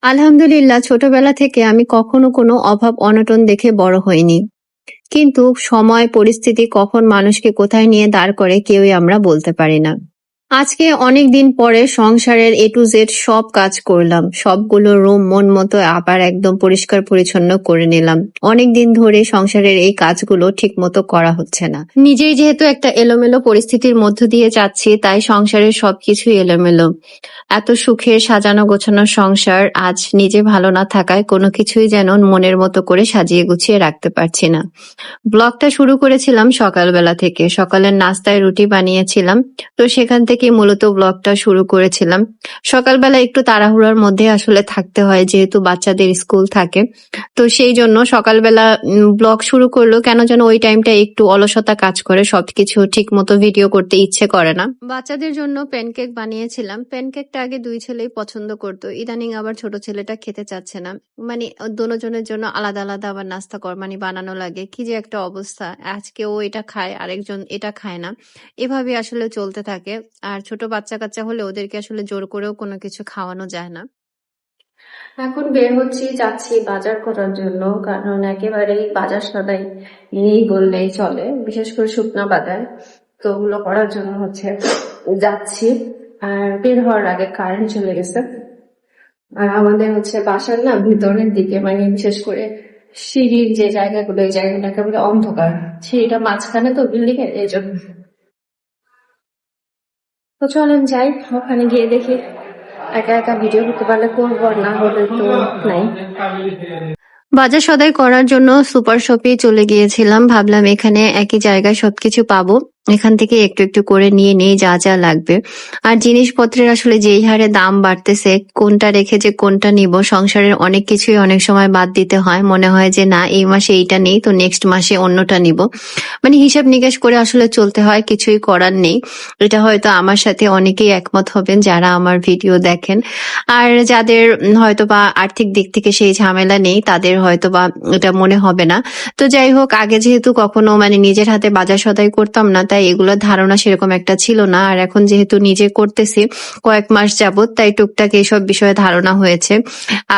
আলহামদুলিল্লাহ ছোটবেলা থেকে আমি কখনো কোনো অভাব অনটন দেখে বড় হইনি। কিন্তু সময় পরিস্থিতি কখন মানুষকে কোথায় নিয়ে দাঁড় করে কেউই আমরা বলতে পারি না। আজকে অনেক দিন পরে সংসারের এ টু জেড সব কাজ করলাম, সবগুলো রুম মন মতো আবার একদম পরিষ্কার পরিচ্ছন্ন করে নিলাম। অনেক দিন ধরে সংসারের এই কাজগুলো ঠিক মতো করা হচ্ছে না। নিজেই যেহেতু একটা এলোমেলো পরিস্থিতির মধ্য দিয়ে যাচ্ছি, তাই সংসারের সবকিছুই এলোমেলো। এত সুখের সাজানো গোছানো সংসার আজ নিজে ভালো না থাকায় কোনো কিছুই যেন মনের মতো করে সাজিয়ে গুছিয়ে রাখতে পারছি না। ব্লগটা শুরু করেছিলাম সকালবেলা থেকে। সকালের নাস্তায় রুটি বানিয়েছিলাম। তো সেখান থেকে মূলত ব্লগটা শুরু করেছিলাম। সকালবেলা একটু তাড়াহুড়োর মধ্যে আসলে থাকতে হয়, যেহেতু বাচ্চাদের স্কুল থাকে। তো সেই জন্য সকালবেলা ব্লগ শুরু করলেও কেন যেন ওই টাইমটা একটু অলসতা কাজ করে, সবকিছু ঠিক মতো ভিডিও করতে ইচ্ছে করে না। বাচ্চাদের জন্য প্যানকেক বানিয়েছিলাম। প্যানকেকটা আগে দুই ছেলেই পছন্দ করতো, ইদানিং আবার ছোট ছেলেটা খেতে চাচ্ছে না। মানে দোনোজনের জন্য আলাদা আলাদা আবার নাস্তা মানে বানানো লাগে, কি যে একটা অবস্থা। আজকে ও এটা খায়, আরেকজন এটা খায় না, এভাবে আসলে চলতে থাকে। আর ছোট বাচ্চা কাচ্চা হলে ওদেরকে আসলে জোর করেও কোনো কিছু খাওয়ানো যায় না। এখন বের হচ্ছি, যাচ্ছি বাজার করার জন্য, কারণ একেবারেই বাজার সদাই নেই বললেই চলে, বিশেষ করে শুকনা বাজার। তো ওগুলো করার জন্য যাচ্ছি। আর বের হওয়ার আগে কারেন্ট চলে গেছে। আর আমাদের বাসার না ভিতরের দিকে, মানে বিশেষ করে সিঁড়ির যে জায়গাগুলো, এই জায়গাগুলো একেবারে অন্ধকার। সিঁড়িটা মাঝখানে তো বিল্ডিং এর, এই জন্য। তো চলেন যাই, ওখানে গিয়ে দেখি। একা একা ভিডিও করতে পারলে করবো, আর না হলে তো নাই। বাজার সদাই করার জন্য সুপার শপে চলে গিয়েছিলাম। ভাবলাম এখানে একই জায়গায় সবকিছু পাবো, এখান থেকে একটু একটু করে নিয়ে নিয়ে যা যা লাগবে। আর জিনিসপত্রের আসলে যেই হারে দাম বাড়তেছে, কোনটা রেখে যে কোনটা নিব, সংসারের অনেক কিছুই অনেক সময় বাদ দিতে হয়। মনে হয় যে না, এই মাসে এইটা নেই তো নেক্সট মাসে অন্যটা নিব। মানে হিসাব নিকাশ করে আসলে চলতে হয়, কিছুই করার নেই। এটা হয়তো আমার সাথে অনেকেই একমত হবেন যারা আমার ভিডিও দেখেন। আর যাদের হয়তোবা আর্থিক দিক থেকে সেই ঝামেলা নেই, তাদের হয়তোবা এটা মনে হবে না। তো যাই হোক, আগে যেহেতু কখনো নিজের হাতে বাজার সদাই করতাম না, তাই এগুলোর ধারণা সেরকম একটা ছিল না। আর এখন যেহেতু নিজে করতেছি কয়েক মাস যাবত, তাই টুকটাক এইসব বিষয়ে ধারণা হয়েছে।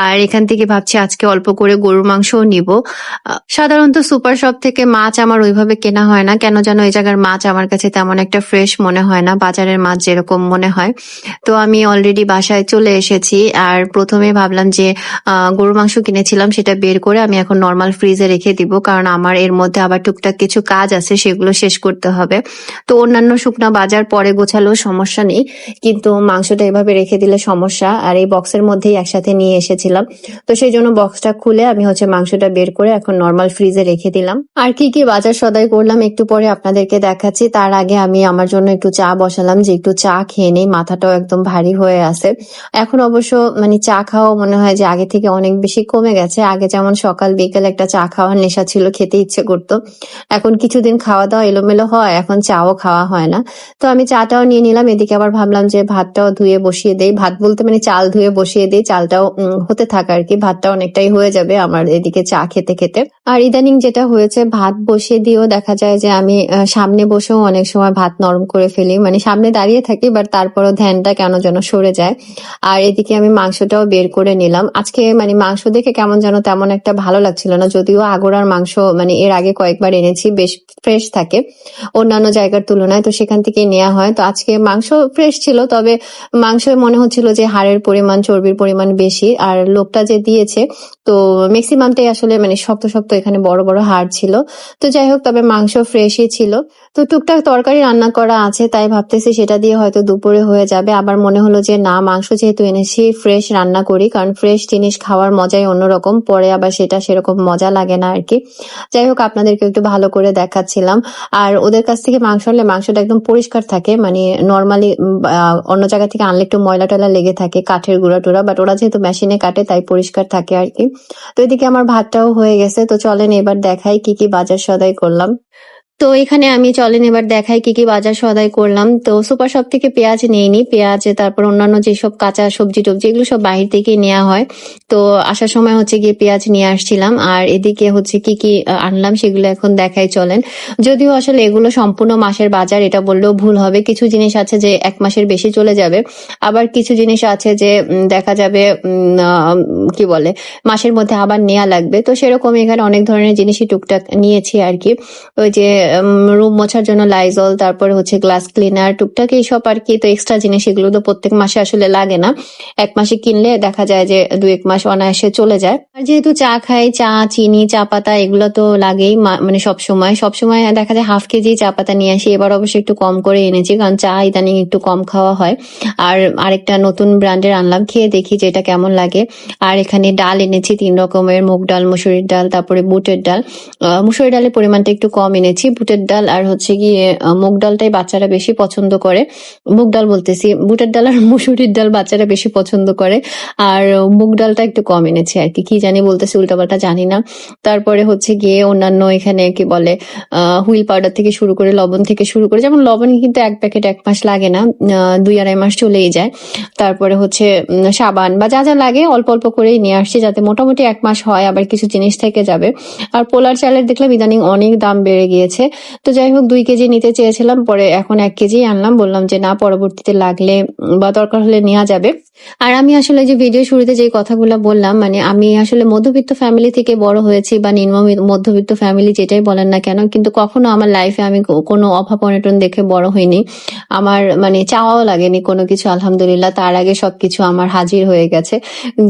আর এখান থেকে ভাবছি আজকে অল্প করে গরুর মাংসও নিব। সাধারণত সুপার শপ থেকে মাছ আমার ওইভাবে কেনা হয় না, কেন যেন এই জায়গার মাছ আমার কাছে তেমন একটা ফ্রেশ মনে হয় না, বাজারের মাছ যেরকম মনে হয়। তো আমি অলরেডি বাসায় চলে এসেছি। আর প্রথমে ভাবলাম যে গরুর মাংস কিনেছিলাম সেটা বের করে আমি এখন নর্মাল ফ্রিজে রেখে দিব, কারণ আমার এর মধ্যে আবার টুকটাক কিছু কাজ আছে, সেগুলো শেষ করতে হবে। তো অন্যান্য শুকনা বাজার পরে গোছালেও সমস্যা নেই, কিন্তু মাংসটা এভাবে রেখে দিলে সমস্যা। আর এই বক্সের মধ্যেই একসাথে নিয়ে এসেছিলাম, তো সেই জন্য বক্সটা খুলে আমি মাংসটা বের করে এখন নর্মাল ফ্রিজে রেখে দিলাম। আর কি কি বাজার সদাই করলাম একটু পরে আপনাদেরকে দেখাচ্ছি। তার আগে আমি আমার জন্য একটু চা বসালাম, যে একটু চা খেয়ে নেই, মাথাটাও একদম ভারী হয়ে আছে। এখন অবশ্য চা খাওয়া মনে হয় যে আগে থেকে অনেক বেশি কমে গেছে। আগে যেমন সকাল বিকেল একটা চা খাওয়ার নেশা ছিল, খেতে ইচ্ছে করতো। এখন কিছুদিন খাওয়া দাওয়া এলোমেলো হয়, এখন চাও খাওয়া হয় না। তো আমি চাটাও নিয়ে নিলাম। এদিকে আবার ভাবলাম যে ভাতটাও ধুয়ে বসিয়ে দেই, ভাত বলতে চাল ধুয়ে বসিয়ে দিই, চালটাও হতে থাকে আর কি, ভাতটা অনেকটাই হয়ে যাবে আমার এদিকে চা খেতে খেতে। আর ইদানিং যেটা হয়েছে, ভাত বসিয়ে দিয়েও দেখা যায় যে আমি সামনে বসেও অনেক সময় ভাত নরম করে ফেলি, সামনে দাঁড়িয়ে থাকি, বাট তারপরও ধ্যানটা কেন যেন সরে যায়। আর এদিকে আমি মাংসটাও বের করে নিলাম। আজকে মাংস দেখে কেমন যেন তেমন একটা ভালো লাগছিল না, যদিও আগোড়ার মাংস এর আগে কয়েকবার এনেছি, বেশ ফ্রেশ থাকে অন্যান্য জায়গার তুলনায়, তো সেখান থেকে নেওয়া হয়। তো আজকে মাংস ফ্রেশ ছিল, তবে মাংস মনে হচ্ছিল যে হাড়ের পরিমাণ, চর্বির পরিমাণ বেশি। আর লোকটা যে দিয়েছে, তো ম্যাক্সিমামটাই আসলে শক্ত শক্ত, এখানে বড় বড় হাড় ছিল। তো যাই হোক, তবে মাংস ফ্রেশই ছিল। তো টুকটাক তরকারি রান্না করা আছে, তাই ভাবতেছি সেটা দিয়ে হয়তো দুপুরে হয়ে যাবে। আবার মনে হলো যে না, মাংস যেহেতু এনেছি ফ্রেশ রান্না করি, কারণ ফ্রেশ জিনিস খাওয়ার মজাই অন্যরকম, পরে আবার সেটা সেরকম মজা লাগে না আর কি। যাই হোক, আপনাদেরকে একটু ভালো করে দেখাচ্ছিলাম। আর ওদের কাছ থেকে মাংস আনলে মাংসটা একদম পরিষ্কার থাকে, নর্মালি অন্য জায়গা থেকে আনলে একটু ময়লা টয়লা লেগে থাকে, কাঠের গুঁড়া টুড়া, বাট ওরা যেহেতু মেশিনে কাটে তাই পরিষ্কার থাকে আর কি। তো এদিকে আমার ভাতটাও হয়ে গেছে। তো চলেন এবার দেখাই কি কি বাজার সদাই করলাম। তো এখানে আমি চলেন এবার দেখাই কি কি বাজার সদাই করলাম। তো সুপার শপ থেকে পেঁয়াজ নিইনি, পেঁয়াজ তারপর অন্যান্য যেসব কাঁচা সবজি টবজি এগুলো সব বাহির থেকে নেওয়া হয়। তো আসার সময় হচ্ছে গিয়ে পেঁয়াজ নিয়ে আসছিলাম, আর এদিকে হচ্ছে কি কি আনলাম সেগুলো এখন দেখাই চলেন। যদিও আসলে এগুলো সম্পূর্ণ মাসের বাজার এটা বললেও ভুল হবে, কিছু জিনিস আছে যে 1 মাসের বেশি চলে যাবে, আবার কিছু জিনিস আছে যে দেখা যাবে কি বলে মাসের মধ্যে আবার নেওয়া লাগবে। তো সেরকম এখানে অনেক ধরনের জিনিসই টুকটাক নিয়েছি আর কি। ওই যে রুম মোছার জন্য লাইজল, তারপরে হচ্ছে গ্লাস ক্লিনার, টুকটাক এইসব আর কি। তো এক্সট্রা জিনিস এগুলো তো প্রত্যেক মাসে আসলে লাগে না, 1 মাসে কিনলে দেখা যায় যে 2-1 মাস অনায়াসে চলে যায়। আর যেহেতু চা খাই, চা চিনি চা পাতা এগুলো তো লাগেই, মানে সবসময় সবসময় দেখা যায় হাফ কেজি চা পাতা নিয়ে আসি। এবার অবশ্যই একটু কম করে এনেছি, কারণ চা ইদানিং একটু কম খাওয়া হয়। আর আরেকটা নতুন ব্র্যান্ডের আনলাম, খেয়ে দেখি যে এটা কেমন লাগে। আর এখানে ডাল এনেছি 3 রকমের, মুগ ডাল, মসুরির ডাল, তারপরে বুটের ডাল। মুসুরি ডালের পরিমাণটা একটু কম এনেছি, বুটের ডাল আর হচ্ছে গিয়ে মুগ ডালটাই বাচ্চারা বেশি পছন্দ করে। মুগ ডাল বলতেছি, বুটের ডাল আর মুসুরির ডাল বাচ্চারা বেশি পছন্দ করে। আর মুগ ডালটা একটু কম এনেছি আর কি, কি জানি বলতেছি উল্টাপাল্টা জানি না। তারপরে হচ্ছে গিয়ে অন্যান্য এখানে কি বলে হুইল পাউডার থেকে শুরু করে লবণ থেকে শুরু করে, যেমন লবণ কিন্তু 1 প্যাকেট 1 মাস লাগে না, 2-2.5 মাস চলেই যায়। তারপরে হচ্ছে সাবান বা যা যা লাগে অল্প অল্প করেই নিয়ে আসছি, যাতে মোটামুটি 1 মাস হয়, আবার কিছু জিনিস থেকে যাবে। আর পোলার চালের দেখলাম ইদানিং অনেক দাম বেড়ে গিয়েছে। তো যাই হোক 2 কেজি নিতে চেয়েছিলাম, পরে এখন 1 কেজি আনলাম, বললাম যে না পরবর্তীতে লাগলে বা দরকার হলে নেওয়া যাবে। আর আমি আসলে যে ভিডিও শুরুতে যে কথাগুলো বললাম, মানে আমি আসলে মধ্যবিত্ত ফ্যামিলি থেকে বড় হয়েছি বা নিম্ন মধ্যবিত্ত ফ্যামিলি যেটাই বলেন না কেন, কিন্তু কখনো আমার লাইফে আমি কোনো অভাব অনটন দেখে বড় হইনি। আমার মানে চাওয়াও লাগেনি কোনো কিছু, আলহামদুলিল্লাহ তার আগে সবকিছু আমার হাজির হয়ে গেছে।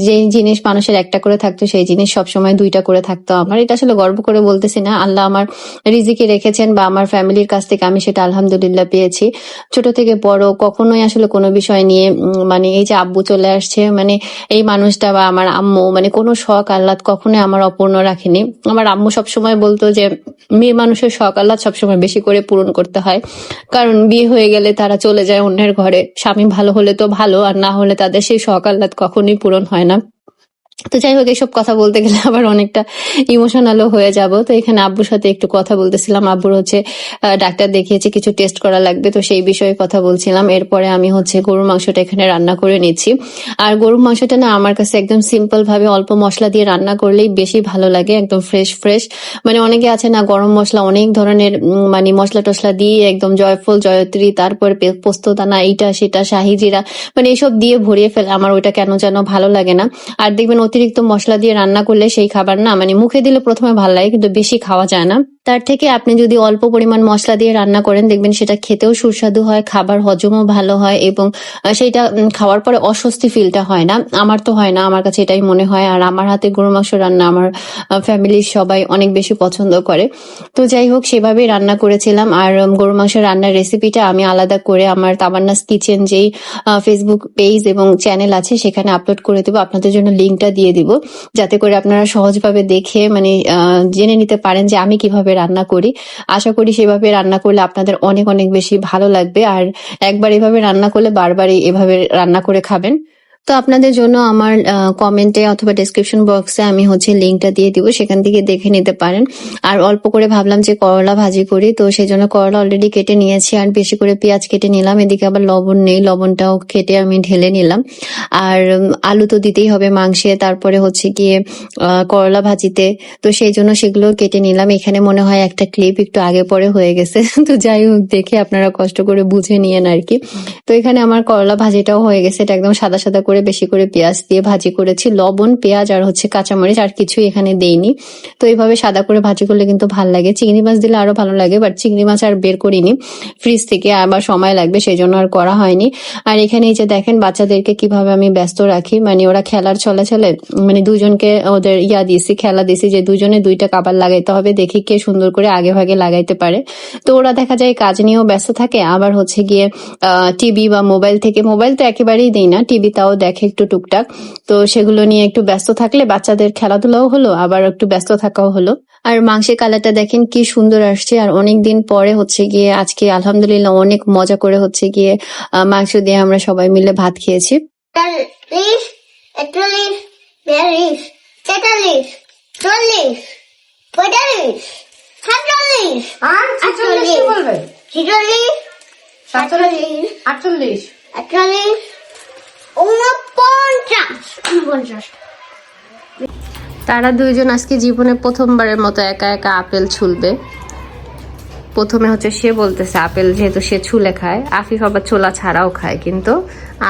যে জিনিস মানুষের একটা করে থাকতো সেই জিনিস সবসময় 2টা করে থাকতো আমার। এটা আসলে গর্ব করে বলতেছি না, আল্লাহ আমার রিজিকে রেখেছেন বা আমার ফ্যামিলির কাছ থেকে আমি সেটা আলহামদুলিল্লাহ পেয়েছি। ছোট থেকে বড় কখনোই আসলে কোনো বিষয় নিয়ে মানে এই যে আব্বু চলে আসছে, মানে এই মানুষটা বা আমার আম্মু মানে কোনো শখ আহ্লাদ কখনোই আমার অপূর্ণ রাখেনি। আমার আম্মু সবসময় বলতো যে মেয়ে মানুষের শখ আহ্লাদ সবসময় বেশি করে পূরণ করতে হয়, কারণ বিয়ে হয়ে গেলে তারা চলে যায় অন্যের ঘরে, স্বামী ভালো হলে তো ভালো, আর না হলে তাদের সেই শখ আহ্লাদ কখনোই পূরণ হয় না। তো যাই হোক এইসব কথা বলতে গেলে আবার অনেকটা ইমোশনালও হয়ে যাব। তো এখানে আব্বুর সাথে একটু কথা বলতেছিলাম, আব্বুর হচ্ছে ডাক্তার দেখিয়েছে, কিছু টেস্ট করা লাগবে, তো সেই বিষয়ে কথা বলছিলাম। এরপরে আমি হচ্ছে গরুর মাংসটা এখানে রান্না করে নিচ্ছি। আর গরুর মাংসটা না আমার কাছে একদম সিম্পল ভাবে অল্প মশলা দিয়ে রান্না করলেই বেশি ভালো লাগে, একদম ফ্রেশ ফ্রেশ। মানে অনেকে আছে না গরম মশলা অনেক ধরনের মানে মশলা টসলা দিয়ে একদম জয়ফল জয়ত্রী, তারপরে পোস্তদানা এইটা সেটা শাহি জিরা, মানে এইসব দিয়ে ভরিয়ে ফেলে, আমার ওইটা কেন যেন ভালো লাগে না। আর দেখবেন অতিরিক্ত মশলা দিয়ে রান্না করলে সেই খাবার না মানে মুখে দিলে প্রথমে ভালো লাগে কিন্তু বেশি খাওয়া যায় না। তার থেকে আপনি যদি অল্প পরিমাণ মশলা দিয়ে রান্না করেন দেখবেন সেটা খেতেও সুস্বাদু হয়, খাবার হজমও ভালো হয়, এবং সেইটা খাওয়ার পরে অস্বস্তি ফিলটা হয় না। আমার তো হয় না, আমার কাছে এটাই মনে হয়। আর আমার হাতে গরু মাংস রান্না আমার ফ্যামিলির সবাই অনেক বেশি পছন্দ করে। তো যাই হোক সেভাবেই রান্না করেছিলাম। আর গরু মাংস রান্নার রেসিপিটা আমি আলাদা করে আমার তামান্নাস কিচেন যেই ফেসবুক পেজ এবং চ্যানেল আছে সেখানে আপলোড করে দেবো, আপনাদের জন্য লিঙ্কটা দিয়ে দিব, যাতে করে আপনারা সহজভাবে দেখে মানে জেনে নিতে পারেন যে আমি কিভাবে রান্না করি। আশা করি সেভাবে রান্না করলে আপনাদের অনেক অনেক বেশি ভালো লাগবে, আর একবার এভাবে রান্না করলে বারবারই এভাবে রান্না করে খাবেন। তো আপনাদের জন্য আমার কমেন্টে অথবা ডেসক্রিপশন বক্সে আমি হচ্ছে লিঙ্কটা দিয়ে দিব, সেখান থেকে দেখে নিতে পারেন। আর অল্প করে ভাবলাম যে করলা ভাজি করি, তো সেই জন্য করলা অলরেডি কেটে নিয়েছি, আর বেশি করে পেঁয়াজ কেটে নিলাম। এদিকে আবার লবণ নেই, লবণটাও কেটে আমি ঢেলে নিলাম। আর আলু তো দিতেই হবে মাংসে, তারপরে হচ্ছে গিয়ে করলা ভাজিতে, তো সেই জন্য সেগুলো কেটে নিলাম। এখানে মনে হয় একটা ক্লিপ একটু আগে পরে হয়ে গেছে তো যাই হোক দেখে আপনারা কষ্ট করে বুঝে নিয়েন আর কি। তো এখানে আমার করলা ভাজিটাও হয়ে গেছে, এটা একদম সাদা সাদা করে বেশি করে পেঁয়াজ দিয়ে ভাজি করেছি, লবণ পেঁয়াজ আর হচ্ছে কাঁচামরিচ আর কিছুই এখানে দেইনি। তো এইভাবে সাদা করে ভাজি করলে কিন্তু ভালো লাগে, চিংড়ি মাছ দিলে আরো ভালো লাগে, বাট চিংড়ি মাছ আর বের করিনি ফ্রিজ থেকে, আবার সময় লাগবে সেই জন্য আর করা হয়নি। আর এখানে এই যে দেখেন বাচ্চাদেরকে কিভাবে আমি ব্যস্ত রাখি, মানে ওরা খেলার ছলে ছলে মানে দুজনকে ওদের দিয়েছি, খেলা দিয়েছি যে দুজনে 2টা কাবার লাগাইতে হবে, দেখি কে সুন্দর করে আগে ভাগে লাগাইতে পারে। তো ওরা দেখা যায় কাজ নিয়েও ব্যস্ত থাকে, আবার হচ্ছে গিয়ে টিভি বা মোবাইল থেকে, মোবাইল তো একেবারেই দেই না, টিভি তাও দেখে একটু টুকটাক। তো সেগুলো নিয়ে একটু ব্যস্ত থাকলে বাচ্চাদের খেলাধুলাও হলো, আবার একটু ব্যস্ত থাকাও হলো। আর মাংসের কালারটা দেখেন কি সুন্দর আসছে, আর অনেকদিন পরে হচ্ছে গিয়ে আজকে আলহামদুলিল্লাহ অনেক মজা করে হচ্ছে গিয়ে মাংস দিয়ে আমরা সবাই মিলে ভাত খেয়েছি। 40, 41, 42, 43, 44, 45, 46 আর 46 কি বলবে? 46 47 48 48 49 তারা দুইজন আজকে জীবনে প্রথমবারের মতো একা একা আপেল ছুলবে। প্রথমে হচ্ছে সে বলতেছে আপেল যেহেতু সে ছুলে খায়, আফিফ আবার ছোলা ছাড়াও খায়, কিন্তু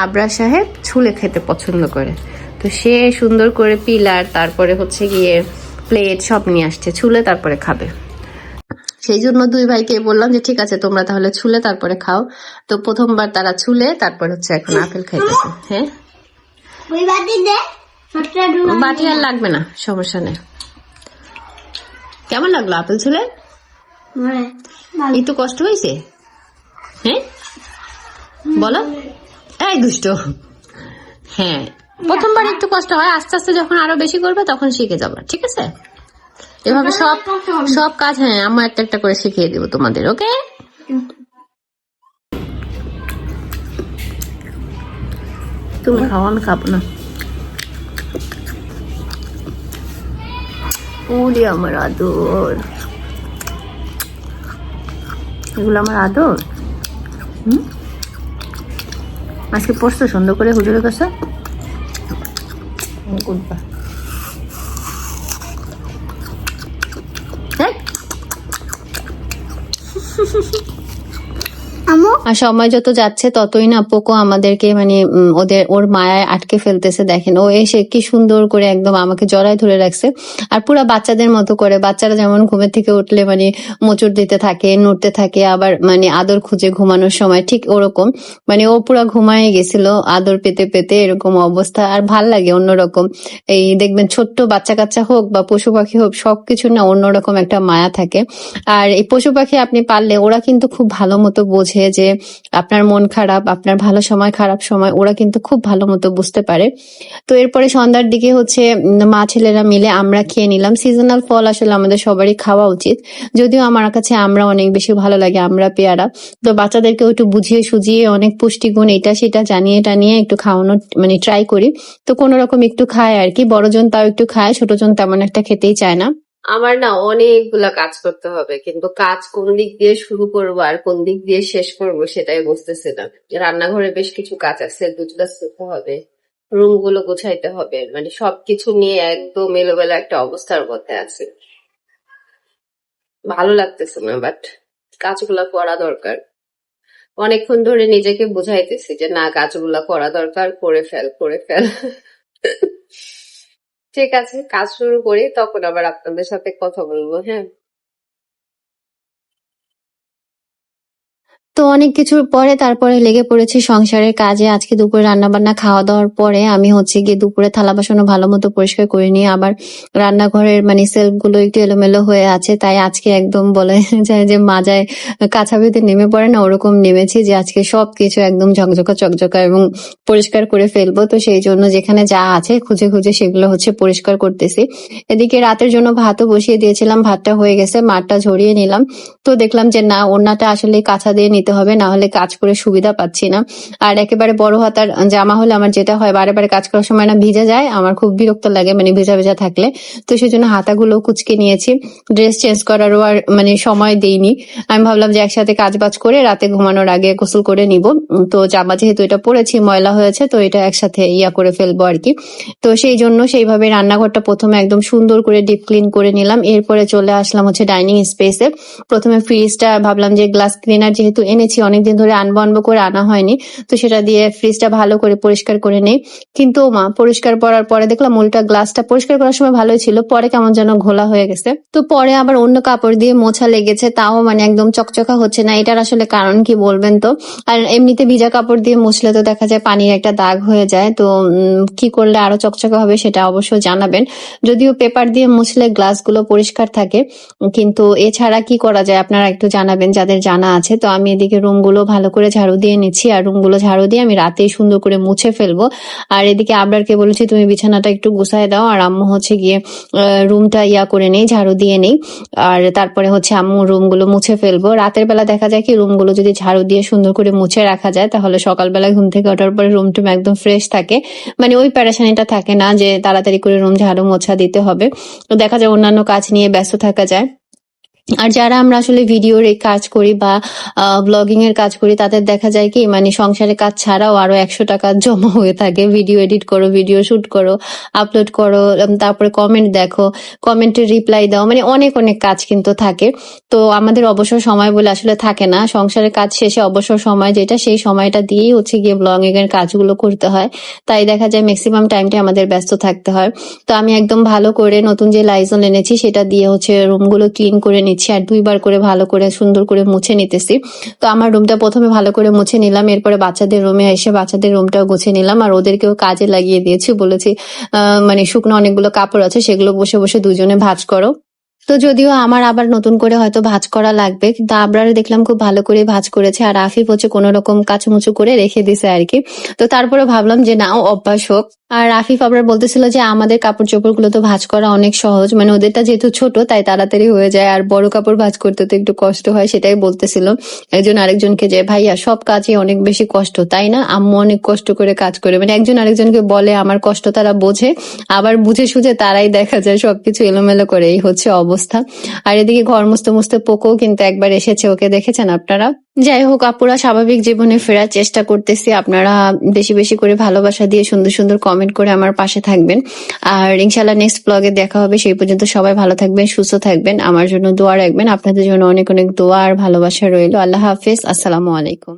আবরার সাহেব ছুলে খেতে পছন্দ করে। তো সে সুন্দর করে পিলার, তারপরে হচ্ছে গিয়ে প্লেট সব নিয়ে আসছে, ছুলে তারপরে খাবে। সেই জন্য দুই ভাইকে বললাম যে ঠিক আছে তোমরা তাহলে ছুলে তারপরে খাও। তো প্রথমবার তারা ছুলে তারপর হচ্ছে এখন আপেল খাইতেছে। হ্যাঁ, ওই বাটি দে ছোটটা ডুবা বাটি আর লাগবে না, সমস্যা নেই। কেমন লাগলো আপেল ছুলে? একটু কষ্ট হয়েছে? হ্যাঁ বলো, এই দুষ্ট। হ্যাঁ, প্রথমবার একটু কষ্ট হয়, আস্তে আস্তে যখন আরো বেশি করবে তখন শিখে যাবে, ঠিক আছে? এভাবে সব সব কাজ, হ্যাঁ আমরা একটা একটা করে শিখিয়ে দেবো তোমাদের, ওকে? তুমি খাও, আমি খাবো না। ওরে আমার আদর, এগুলো আমার আদর। আজকে পড়ছো সুন্দর করে হুজুরের কাছে? করবা আর সময় যত যাচ্ছে ততই না পোকো আমাদেরকে মানে ওর মায়ায় আটকে ফেলতেছে। দেখেন ও এসে কি সুন্দর করে একদম আমাকে জড়ায় ধরে রাখছে, আর পুরা বাচ্চাদের মতো করে। বাচ্চারা যেমন ঘুমের থেকে উঠলে মানে মোচড় দিতে থাকে, নড়তে থাকে, আবার মানে আদর খুঁজে ঘুমানোর সময় ঠিক ওরকম মানে ও পুরা ঘুমায় গেছিল আদর পেতে পেতে, এরকম অবস্থা। আর ভাল লাগে অন্যরকম। এই দেখবেন ছোট্ট বাচ্চা কাচ্চা হোক বা পশু পাখি হোক, সবকিছু না অন্যরকম একটা মায়া থাকে। আর এই পশু পাখি আপনি পাললে ওরা কিন্তু খুব ভালো মতো বোঝে যে আপনার মন খারাপ, আপনার ভালো সময় খারাপ সময় ওরা কিন্তু খুব ভালো মতো বুঝতে পারে। তো এরপরে সন্ধ্যার দিকে হচ্ছে মা ছেলেরা মিলে আমরা খেয়ে নিলাম। সিজনাল ফল আসলে আমাদের সবারই খাওয়া উচিত, যদিও আমার কাছে আমরা অনেক বেশি ভালো লাগে, আমরা পেয়ারা। তো বাচ্চাদেরকেও একটু বুঝিয়ে সুজিয়ে অনেক পুষ্টিগুণ এটা সেটা জানিয়ে টানিয়ে একটু খাওয়ানোর মানে ট্রাই করি। তো কোনো রকম একটু খায় আর কি, বড়জন তাও একটু খায়, ছোটজন তেমন একটা খেতেই চায় না। আমার না অনেকগুলা কাজ করতে হবে, কিন্তু কাজ কোন দিক দিয়ে শুরু করবো আর কোন দিক দিয়ে শেষ করবো সেটাই বুঝতেছি না। রান্নাঘরে বেশ কিছু কাজ আছে, গুছগাছ করতে হবে, রুম গুলো গোছাইতে হবে, মানে সবকিছু নিয়ে একদম এলোমেলো একটা অবস্থার মধ্যে আছে। ভালো লাগতেছে না, বাট কাজগুলা করা দরকার। অনেকক্ষণ ধরে নিজেকে বুঝাইতেছি যে না, কাজগুলা করা দরকার, করে ফেল করে ফেল। ঠিক আছে, কাজ শুরু করি, তখন আবার আপনাদের সাথে কথা বলবো। হ্যাঁ, তো অনেক কিছুর পরে তারপরে লেগে পড়েছি সংসারের কাজে। আজকে দুপুরে রান্না বান্না খাওয়া দাওয়ার পরে আমি হচ্ছে গিয়ে দুপুরে থালা বাসনও ভালো মতো পরিষ্কার করে নিয়ে আবার রান্নাঘরের মানে সেলফ গুলো একটু এলোমেলো হয়ে আছে, তাই আজকে একদম বলে যায় যে মাজায় কাছা বেঁধে নেমে পড়ে না, ওরকম নেমেছি যে আজকে সবকিছু একদম ঝকঝকা চকচকা এবং পরিষ্কার করে ফেলবো। তো সেই জন্য যেখানে যা আছে খুঁজে খুঁজে সেগুলো হচ্ছে পরিষ্কার করতেছি। এদিকে রাতের জন্য ভাতও বসিয়ে দিয়েছিলাম, ভাতটা হয়ে গেছে, মাঠটা ঝরিয়ে নিলাম। তো দেখলাম যে না, ওড়নাটা আসলে কাঁচা দিয়ে নিতে হবে, না হলে কাজ করে সুবিধা পাচ্ছি না। আর একেবারে বড় হাতার জামা হলে আমার যেটা হয়, বারে বারে কাজ করার সময় না ভিজে যায়, আমার খুব বিরক্ত লাগে মানে ভেজা ভেজা থাকলে। তো সেই জন্য হাতাগুলো কুচকে নিয়েছি, ড্রেস চেঞ্জ করারও আর মানে সময় দেইনি। আমি ভাবলাম যে একসাথে কাজ বাজ করে রাতে ঘুমানোর আগে গোসল করে নিব। তো জামা যেহেতু এটা পরেছি ময়লা হয়েছে, তো এটা একসাথে ইয়া করে ফেলবো আর কি। তো সেই জন্য সেইভাবে রান্নাঘরটা প্রথমে একদম সুন্দর করে ডিপ ক্লিন করে নিলাম। এরপরে চলে আসলাম হচ্ছে ডাইনিং স্পেসে। প্রথমে ফ্রিজটা ভাবলাম যে গ্লাস ক্লিনার যেহেতু এনেছি, অনেকদিন ধরে আনবো আনবো করে আনা হয়নি, তো সেটা দিয়ে ফ্রিজটা ভালো করে পরিষ্কার করে নেই। কিন্তু মা পরিষ্কার করার পরে দেখলাম উল্টা গ্লাসটা পরিষ্কার করার সময় ভালোই ছিল, পরে কেমন যেন ঘোলা হয়ে গেছে। তো পরে আবার অন্য কাপড় দিয়ে মোছা লেগেছে, তাও মানে একদম চকচকা হচ্ছে না। এটার আসলে কারণ কি বলবেন তো? আর এমনিতে ভিজা কাপড় দিয়ে মুছলে তো দেখা যায় পানির একটা দাগ হয়ে যায়। তো কি করলে আরো চকচকা হবে সেটা অবশ্যই জানাবেন। যদিও পেপার দিয়ে মুছলে গ্লাসগুলো পরিষ্কার থাকে, কিন্তু এছাড়া কি করা যায় আপনারা একটু জানাবেন যাদের জানা আছে। তো আমি এদিকে রুমগুলো ভালো করে ঝাড়ু দিয়ে নিচ্ছি, আর রুমগুলো ঝাড়ু দিয়ে আমি রাতেই সুন্দর করে মুছে ফেলবো। আর এদিকে আবরারকে বলেছি তুমি বিছানাটা একটু গুছায় দাও, আর আম্মু হচ্ছে গিয়ে রুমটা ইয়া করে নেই, ঝাড়ু দিয়ে নেই। আর তারপরে হচ্ছে আম্মু রুমগুলো মুছে ফেলবো। রাতের বেলা দেখা যায় কি রুমগুলো যদি ঝাড়ু দিয়ে সুন্দর করে মুছে রাখা যায়, তাহলে সকালবেলা ঘুম থেকে ওঠার পরে রুম টুম একদম ফ্রেশ থাকে, মানে ওই প্যারাশানিটা থাকে না যে তাড়াতাড়ি করে রুম ঝাড়ু মোছা দিতে হবে। তো দেখা যায় অন্যান্য কাজ নিয়ে ব্যস্ত থাকা যায়। আর যারা আমরা আসলে ভিডিওর এই কাজ করি বা ব্লগিং এর কাজ করি তাদের দেখা যায় কি মানে সংসারের কাজ ছাড়াও আরো 100 টাকা জমা হয়ে থাকে। ভিডিও এডিট করো, ভিডিও শুট করো, আপলোড করো, তারপরে কমেন্ট দেখো, কমেন্টের রিপ্লাই দাও, মানে অনেক অনেক কাজ কিন্তু থাকে। তো আমাদের অবসর সময় বলে আসলে থাকে না। সংসারের কাজ শেষে অবসর সময় যেটা, সেই সময়টা দিয়েই হচ্ছে গিয়ে ব্লগিং এর কাজগুলো করতে হয়। তাই দেখা যায় ম্যাক্সিমাম টাইমটা আমাদের ব্যস্ত থাকতে হয়। তো আমি একদম ভালো করে নতুন যে লাইজল এনেছি সেটা দিয়ে হচ্ছে রুমগুলো ক্লিন করে নিচ্ছি, আর 2বার করে ভালো করে সুন্দর করে মুছে নিতেছি। তো আমার রুমটা প্রথমে ভালো করে মুছে নিলাম, এরপরে বাচ্চাদের রুমে এসে বাচ্চাদের রুমটাও গুছিয়ে নিলাম, আর ওদেরকেও কাজে লাগিয়ে দিয়েছি। বলেছি মানে শুকনো অনেকগুলো কাপড় আছে, সেগুলো বসে বসে দুজনে ভাঁজ করো। তো যদিও আমার আবার নতুন করে হয়তো ভাঁজ করা লাগবে, কিন্তু আবরার দেখলাম খুব ভালো করে ভাঁজ করেছে, আর আফিফ হচ্ছে কোনো রকম কাচুমুচু করে রেখে দিছে আর কি। তো তারপরে ভাবলাম যে না, অভ্যাস হোক। আর আফিফ আবরার বলতেছিল যে আমাদের কাপড় চোপড় গুলো তো ভাঁজ করা অনেক সহজ, মানে ওদেরটা যেহেতু ছোট তাই তাড়াতাড়ি হয়ে যায়, আর বড় কাপড় ভাঁজ করতে তো একটু কষ্ট হয়, সেটাই বলতেছিল একজন আরেকজনকে যে ভাইয়া সব কাজই অনেক বেশি কষ্ট, তাই না? আম্মু অনেক কষ্ট করে কাজ করে, মানে একজন আরেকজনকে বলে, আমার কষ্ট তারা বোঝে, আবার বুঝে সুঝে তারাই দেখা যায় সবকিছু এলোমেলো করে, এই হচ্ছে অবস্থা। আর এদিকে ঘর মুছতে মুছতে পোকো কিন্তু একবার এসেছে, ওকে দেখেছেন আপনারা? যাই হোক, আপুরা স্বাভাবিক জীবনে ফেরার চেষ্টা করতেছি। আপনারা বেশি বেশি করে ভালোবাসা দিয়ে সুন্দর সুন্দর কমেন্ট করে আমার পাশে থাকবেন। আর ইনশাল্লাহ নেক্সট ব্লগে দেখা হবে। সেই পর্যন্ত সবাই ভালো থাকবেন, সুস্থ থাকবেন, আমার জন্য দোয়া রাখবেন। আপনাদের জন্য অনেক অনেক দোয়া আর ভালোবাসা রইল। আল্লাহ হাফেজ, আসসালামু আলাইকুম।